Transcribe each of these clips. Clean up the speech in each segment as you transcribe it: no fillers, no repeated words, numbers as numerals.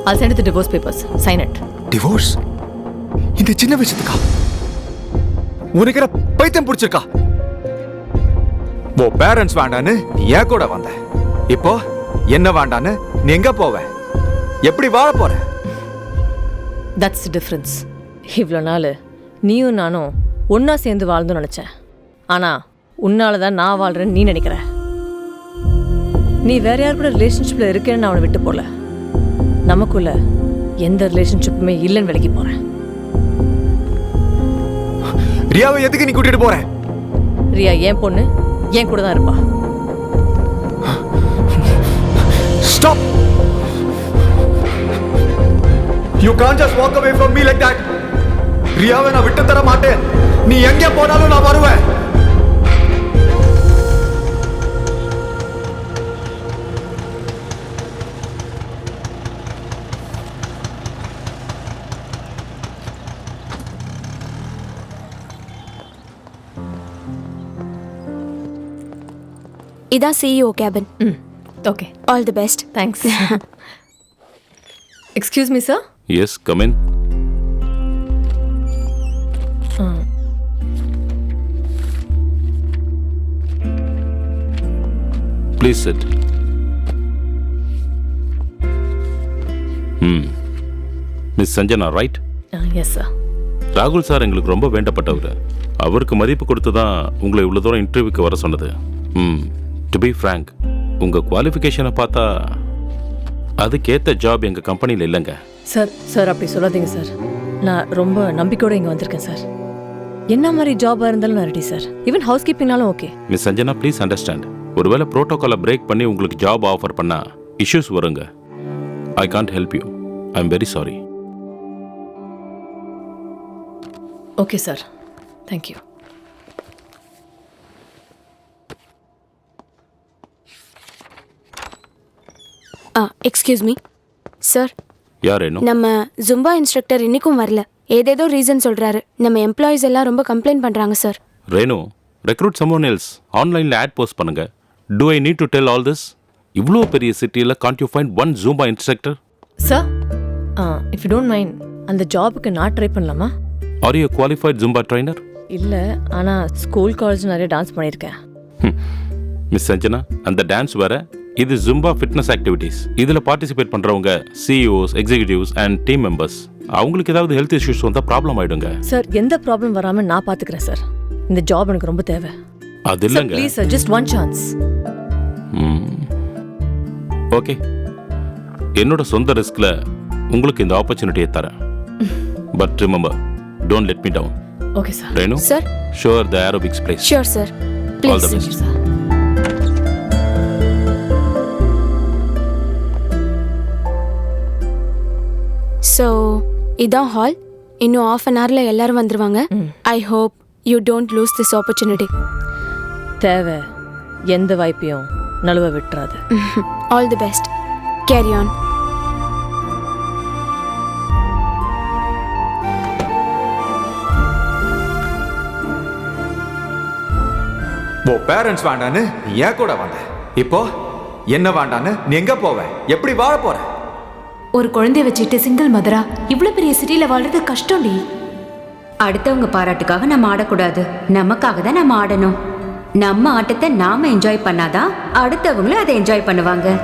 I'll send it the divorce papers. Sign it. Divorce? இந்த சின்ன விஷயத்துக்கா? உனக்கு என்ன பைத்தியம் பிடிச்சிருக்கா? ஓ பேரண்ட்ஸ் வேண்டான்னு நீ ஏன் கூட வந்த? இப்போ என்ன வேண்டான்னு நீ எங்க போவ? எப்படி வாழ போற? That's the difference. இவ்வளோ நாள் நீயும் நானும் ஒன்றா சேர்ந்து வாழ்ந்துன்னு நினச்சேன். ஆனால் உன்னால தான் நான் வாழ்கிறேன்னு நீ நினைக்கிற. நீ வேற யார் கூட ரிலேஷன்ஷிப்பில் இருக்கேன்னு நான் அவனை விட்டு போகல. நமக்குள்ள எந்த ரிலேஷன்ஷிப்புமே இல்லைன்னு விலகி போகிறேன். ரியாவை எதுக்கு நீ கூட்டிட்டு போற? ரியா என் பொண்ணு, என் கூட தான் இருப்பா. Stop! You can't just walk away from me like that. ரியாவை நான் விட்டு தர மாட்டேன். நீ எங்கே போனாலும் நான் வருவேன். இதான் CEO cabin. Okay. All the best. Thanks. Excuse me sir. Yes, come in. Please sit. Miss Sanjana, right? Yes sir. ராகுல் சார் எங்களுக்கு ரொம்ப வேண்டப்பட்டவர். அவருக்கு மதிப்பு கொடுத்து தான் உங்களை இவ்வளோ தூரம் இன்டர்வியூக்கு வர சொன்னது. டு பி ஃப்ராங்க், உங்கள் குவாலிஃபிகேஷனை பார்த்தா அதுக்கேற்ற ஜாப் எங்கள் கம்பெனியில் இல்லைங்க. சார் அப்படி சொல்லாதீங்க சார். நான் ரொம்ப நம்பிக்கையோடு இங்கே வந்திருக்கேன் சார். என்ன மாதிரி ஜாபாக இருந்தாலும் நான் ரெடி சார். ஈவன் ஹவுஸ் கீப்பிங்னாலும் okay. Miss Sanjana, please understand. ஒருவேளை ப்ரோட்டோகாலை பிரேக் பண்ணி உங்களுக்கு ஜாப் ஆஃபர் பண்ணால் இஷ்யூஸ் வருங்க. I can't help you. I am very sorry. Okay sir, thank you. Excuse me sir. யார் என்ன? நம்ம ஜும்பா இன்ஸ்ட்ரக்டர் இன்னைக்கும் வரல. ஏதேதோ ரீசன் சொல்றாரு. நம்ம எம்ப்ளாயிஸ் எல்லாம் ரொம்ப கம்ப்ளைண்ட் பண்றாங்க சார். Renu, recruit சம்மோன் else. ஆன்லைனில் ஆட் போஸ்ட் பண்ணுங்க. To I need to tell all this? இவ்வளோ பெரிய சிட்டியில் can't you find one Zumba instructor? Sir, if you don't mind, அந்த ஜாபுக்கு நான் ட்ரை பண்ணலாமா? Are you qualified Zumba trainer? இல்லை, ஆனால் ஸ்கூல் காலேஜ் நிறைய டான்ஸ் பண்ணியிருக்கேன். மிஸ் சஞ்சனா, அந்த டான்ஸ் வேற, இது ஜும்பா ஃபிட்னஸ் ஆக்டிவிட்டீஸ். இதில் பார்ட்டிசிபேட் பண்ணுறவங்க CEOs, executives and team members. அவங்களுக்கு ஏதாவது ஹெல்த் இஷ்யூஸ் வந்தால் ப்ராப்ளம் ஆகிடுங்க. சார், எந்த ப்ராப்ளம் வராமல் நான் பார்த்துக்கிறேன் சார். இந்த ஜாப் எனக்கு ரொம்ப தேவை. அது இல்லைங்க. Please sir, just one chance. Okay, என்னோட சொந்த ரிஸ்கில் உங்களுக்கு இந்த ஆப்பர்ச்சுனிட்டியை தரேன். But remember, don't let me down. Okay sir. Renu sir, sure the aerobics place. Sure sir, all the please. Best. So இதான் ஹால். இன்னும் ½ an hourல எல்லாரும் வந்துருவாங்க. I hope you don't lose this opportunity. தேவை எந்த வாய்ப்பையும் நழுவ விட்டுறாது. All the best. Carry on. Oh parents வேண்டான்னு நீ ஏன் கூட வந்த? இப்போ என்ன வேண்டான்னு நீ எங்க போவ? எப்படி வாழ போற? ஒரு குழந்தைய வச்சுட்டு சிங்கிள் மதரா இவ்வளவு பெரிய சிட்டில வாழ்றது கஷ்டம்டி. அடுத்தவங்க பாராட்டுக்காக நம்ம ஆடக்கூடாது, நமக்காக தான் நம்ம ஆடணும். நம்ம ஆட்டத்தை நாம என்ஜாய் பண்ணாதான் அடுத்தவங்களும் அதை என்ஜாய் பண்ணுவாங்க.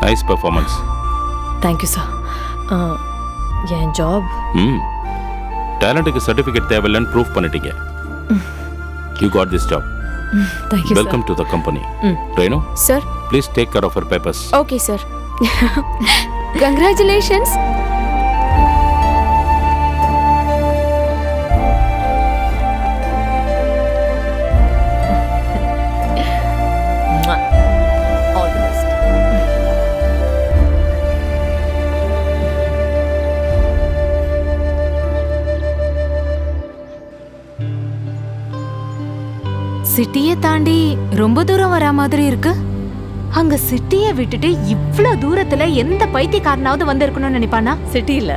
Nice performance. Thank you sir. என் ஜாப் டேலண்ட்டுக்கு சர்டிஃபிகேட் தேவையில்லைன்னு ப்ரூவ் பண்ணிட்டீங்க. You got this job. Thank you. Welcome to the company. Renu, sir. Please take care of her papers. Okay sir. Congratulations. All the best. சிட்டியை தாண்டி ரொம்ப தூரம் வரா மாதிரி இருக்கு. அங்க சிட்டியை விட்டுட்டு இவ்ளோ தூரத்துல எந்த பைத்தியக்காரனாவது வந்து இருக்கணும்னு நினைப்பானா? சிட்டியில்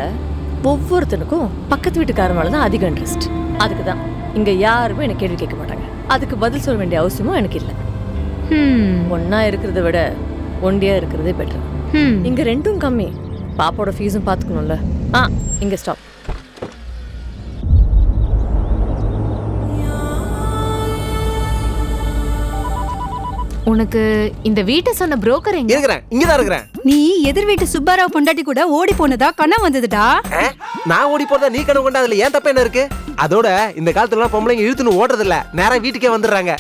ஒவ்வொருத்தனுக்கும் பக்கத்து வீட்டுக்காரன் மேலே தான் அதிக இன்ட்ரெஸ்ட். அதுக்கு தான் இங்கே யாருமே எனக்கு கேள்வி கேட்க மாட்டாங்க. அதுக்கு பதில் சொல்ல வேண்டிய அவசியமும் எனக்கு இல்லை. ஒன்றா இருக்கிறத விட ஒண்டியா இருக்கிறதே பெட்டர். இங்கே ரெண்டும் கம்மி. பாப்பாவோட ஃபீஸும் பார்த்துக்கணும்ல. இங்கே ஸ்டாப். உனக்கு இந்த வீட்டை சொன்ன புரோக்கர் எங்க? இருக்கிறேன், இங்கதான் இருக்கிறேன். நீ எதிர் வீட்டு சுப்பாராவ் பொண்டாட்டி கூட ஓடி போனதா கண்ணா வந்ததுடா. நான் ஓடி போறதா நீ கனவு கொண்டா அதுல ஏன் தப்பு என்ன இருக்கு? அதோட இந்த காலத்துல எல்லாம் பொம்பளைங்க இழுத்துன்னு ஓடுறது இல்ல, நேரா வீட்டுக்கே வந்துடுறாங்க.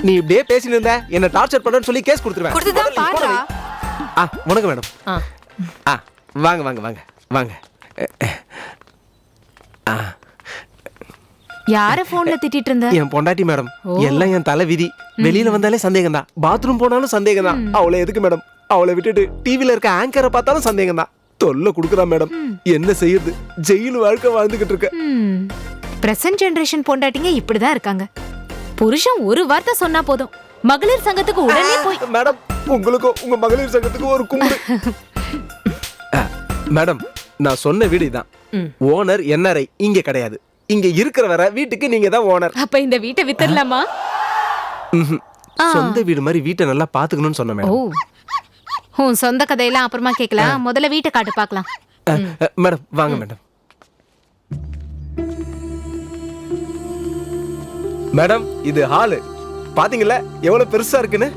நீ இப்படியே பேசிட்டு இருந்த என்ன டார்ச்சர் பண்றேன்னு சொல்லி கேஸ் கொடுத்துருவேன். கொடுத்துதான் பாருடா. வணக்கம் மேடம். வாங்க வாங்க வாங்க வாங்க. யார போன்ல திட்டிட்டு இருந்த? என் பொண்டாட்டி மேடம். எல்லாம் என் தலை விதி. வெளியில வந்தாலே சந்தேகம் தான், பாத்ரூம் போனாலும் சந்தேகம் தான். அவளை எதுக்கு மேடம்? அவளை விட்டுட்டு டிவில இருக்க ஆங்கரை பார்த்தாலும் சந்தேகம் தான். தொல்லை கொடுக்குறா மேடம். என்ன செய்யுது? ஜெயில் வாழ்க்கை வாழ்ந்துகிட்டு இருக்க. பிரசன்ட் ஜெனரேஷன் பொண்டாட்டிங்க இப்படிதான் இருக்காங்க. புருஷன் ஒரு வார்த்தை சொன்னா போதும், மகளிர் சங்கத்துக்கு உடனே போய். மேடம், உங்களுக்கும் உங்க மகளிர் சங்கத்துக்கும் ஒரு கும்பிடு. மேடம், நான் சொன்ன வீடு இதான். ஓனர் என்ஆர்ஐ இங்க கிடையாது. இங்க இருக்கிற வர வீட்டுக்கு நீங்க தான் ஓனர். அப்ப இந்த வீட்டை வித்துடலாமா? சொந்த வீடு மாதிரி வீட்டை நல்லா பாத்துக்கணும்னு சொன்ன மேடம். உன் சொந்த கதையெல்லாம் அப்புறமா கேட்கலாம், முதல்ல வீட்டை காட்டு பார்க்கலாம். மேடம் வாங்க மேடம். மேடம், இது ஹாலு. பாத்தீங்களா எவ்வளவு பெருசா இருக்குன்னு?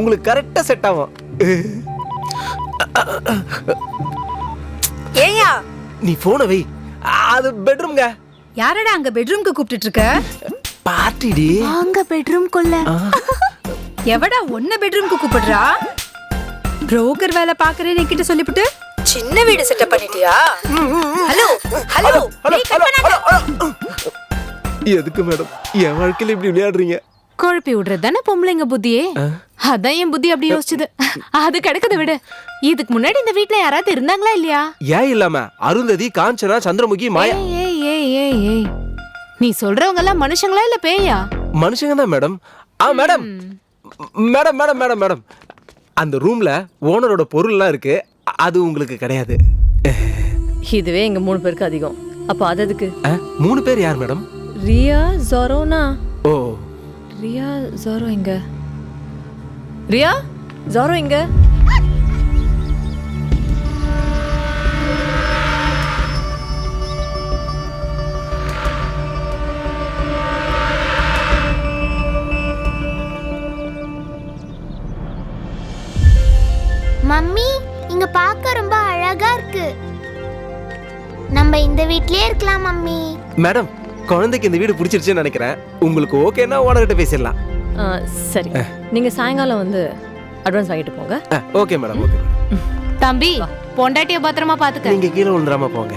உங்களுக்கு கரெக்டா செட் ஆகும். ஏயா நீ போன வை. அது பெட்ரூம்ங்க. யாரடா அங்க பெட்ரூம்க்கு கூப்பிட்டுட்டு இருக்க? பார்ட்டிடி. அங்க பெட்ரூம் கொள்ள. எவடா ஒன்ன பெட்ரூம்க்கு கூப்பிடுறா? புரோக்கர் வேலை பாக்குறேன்னு என்கிட்ட சொல்லிவிட்டு சின்ன வீடு செட்டப் பண்ணிட்டியா? ஹலோ ஹலோ டேய் கட் பண்ணாத. எதுக்கு மேடம் என் வாழ்க்கையில இப்படி விளையாடுறீங்க? குழப்பி விடுறது தானே பொம்பளைங்க புத்தியே. அதான் என் புத்தி அப்படி யோசிச்சுது. அது கிடக்குது விடு. இதுக்கு முன்னாடி இந்த வீட்ல யாராவது இருந்தாங்களா இல்லையா? ஏன் இல்லாம அருந்ததி, காஞ்சனா, சந்திரமுகி, மாயா. ஏய் நீ சொல்றவங்க எல்லாம் மனுஷங்களா இல்ல பேயா? மனுஷங்க தான் madam. Madam madam madam madam madam அந்த ரூம்ல ஓனரோட பொருள்லாம் இருக்கு. அது உங்களுக்கு கிடையாது. இதுவே எங்க 3 பேருக்கு அதிகம். அப்ப அது எதுக்கு? 3 பேர் யார் மேடம்? ரியா, ஜோரோனா. ஓ, ரியா, ஜோரோ எங்க? ரியா, ஜோரோ எங்க? மம்மி, இங்க பார்க்க ரொம்ப அழகா இருக்கு. நம்ம இந்த வீட்லயே இருக்கலாம் மம்மி. மேடம், குழந்தைக்கு இந்த வீடு பிடிச்சிருச்சுன்னு நினைக்கிறேன். உங்களுக்கு ஓகேனா ஓனர்கிட்ட பேசிடலாம். சரி, நீங்க சாயங்காலம் வந்து அட்வான்ஸ் வாங்கிட்டு போங்க. Okay madam, okay madam. தம்பி, பொண்டாட்டிய பத்திரமா பாத்துக்க. நீங்க கீழே விழுந்துடாம போங்க.